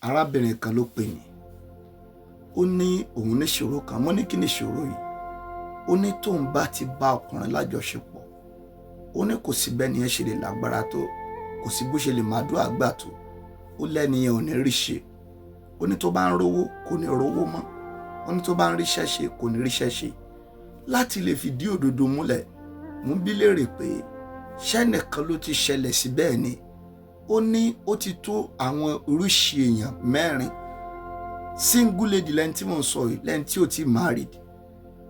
arábìnrin kan ló pè mí, ó ní òun ní ìṣòro kan. Mo ní kí ni ìṣòro yìí? Ó ní tóun bá ti bá ọkùnrin lájọṣepọ̀, ó ní kò sí bẹ́ni yẹn ṣe lè lágbára tó, kò sí bó ṣe lè máa dúà gbà tó, ó lẹ́ni yẹn ò ní rí ṣe. Ó ní tó bá ń rówó kò ní rówó mọ́, ó ní tó bá ń ríṣẹ́ ṣe kò ní ríṣẹ́ ṣe. Láti lè fìdí òdodo múlẹ̀, mo bí léèrè pé ṣẹ́nìkan ló ti ṣẹlẹ̀ sí bẹ́ẹ̀ ni? Ó ní ó ti tó àwọn oríṣi èèyàn 4. Single lady lẹ́ni tí mò ń sọ yìí, lẹ́ni tí ò ti married.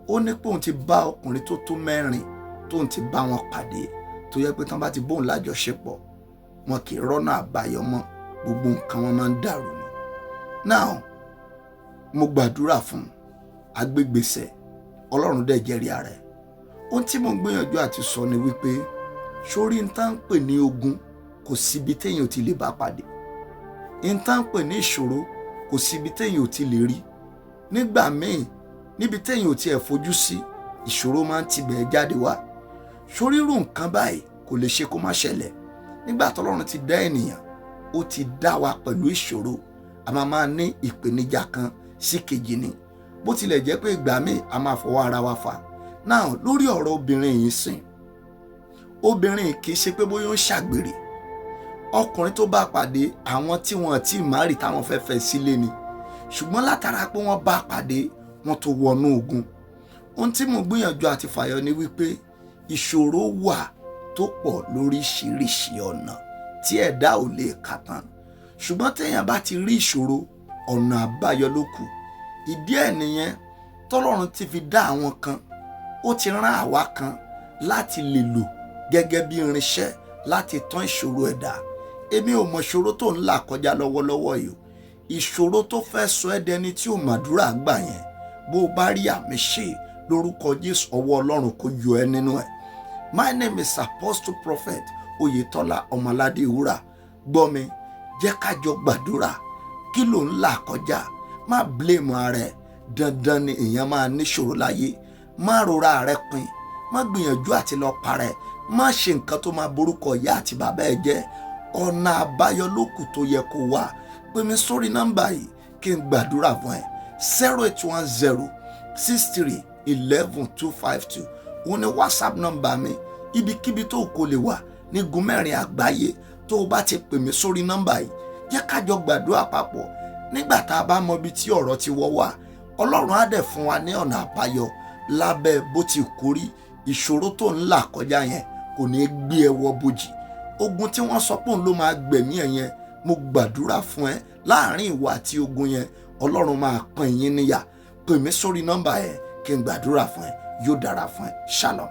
Ó ní pé òun ti bá ọkùnrin tó tó 4 tóun ti bá wọn pàdé, tó yẹ pé tán bá ti bóun lájọṣepọ̀ wọn kì í rọ́nà àbáyọ mọ́, gbogbo nǹkan wọn máa ń dàrú ni. Now mo gbàdúrà fún agbègbèsẹ̀, Ọlọ́run dẹ̀ jẹ́rìí ara ẹ̀. Ohun tí mo ń gbìyànjú àti sọ ni wípé sórí n tá ń pè ní ogun kò síbi téèyàn ò ti lè bá pàdé. N tá ń pè ní ìṣòro kò síbi téèyàn ò ti lè rí. Nígbà míì níbi téèyàn ò tiẹ̀ fojú sí, ìṣòro máa ń tibẹ̀ jáde wá. Sórí irú nǹkan báyìí kò lè ṣe kó má ṣẹlẹ̀. Nígbà tọ́lọ́run ti dá ènìyàn, ó ti dá wa pẹ̀lú ìṣòro. A máa ní ìpèníjà kan sí kejì ni. Bó tilẹ̀ jẹ́ pé ìgbà míì a máa fọwọ́ ara wa fà. Now lórí ọ̀rọ̀ obìnrin yìí sìn, obìnrin kì í ṣe pé bóyá ó ń ṣàgbèrè. Ọkùnrin tó bá pàdé àwọn tí wọn ti márì táwọn fẹ́ fẹ́ sílé ni, ṣùgbọ́n látara pé wọ́n bá pàdé wọn tó wọnú ogun. Ohun tí mo gbìyànjú àti fàyọ ni wípé ìṣòro wà tó pọ̀ lóríṣiríṣi ọ̀nà tí ẹ̀dá ò lè kà tán. Ṣùgbọ́n téèyàn bá ti rí ìṣòro, ọ̀nà àbáyọ ló kù. Ìdí ẹ̀ nìyẹn tọ́lọ́run ti fi dá àwọn kan, ó ti rán àwa kan láti lè lò gẹ́gẹ́ bí irinṣẹ́ láti tán ìṣòro ẹ̀dá. Èmi ò mọ ìṣòro tó ń là kọjá lọ́wọ́lọ́wọ́ yìí. Ìṣòro tó fẹ́ sọ ẹ́ dẹni tí ò màdúrà gbà yẹn, bó o bá rí àmì ṣe lórúkọ Jésù, ọwọ́ Ọlọ́run kó yọ ẹ́ nínú ẹ̀. My name is Apostle Prophet Oyetola Ọmọládé Ewúrà. Gbọ́ mi, jẹ́ ká jọ gbàdúrà. Kí ló ń là kọjá? Má blame ara ẹ̀. Dandan ni èèyàn máa níṣòro láyé. Má rora rẹ pin. Má gbìyànjú àti lọ para ẹ̀. Má ṣe nǹkan tó máa borúkọ ìyá àti bàbá ẹ jẹ́. Ọ̀nà àbáyọ lókù tó yẹ kó wà. Pè mí sórí nọ́mbà yìí kí n gbàdúrà fún ẹ. 0810 63 11 252. Òun ni WhatsApp nọ́mbà mi. Ibikíbi tó kò lè wà ní igun mẹ́rin àgbáyé, tó o bá ti pè mí sórí nọ́mbà yìí, jẹ́ ká jọ gbàdúrà papọ̀. Nígbà tá a bá mọ ibi tí ọ̀rọ̀ ti wọ́ wà, Ọlọ́run á dẹ̀ fún wa ní ọ̀nà àbáyọ lábẹ́ bó ti kórí. Ìṣòro tó ń là kọjá yẹn kò ní gbé ẹ wọ bòjì. Ogun tí wọ́n sọ pé òun ló máa gbẹ̀mí ẹ yẹn, mo gbàdúrà fún ẹ láàrin ìwọ àti ogun yẹn, Ọlọ́run máa pín yín níyà. Pè mí sórí nọ́mbà yẹn kí n gbàdúrà fún ẹ. Yóò dára fún ẹ. Shalom.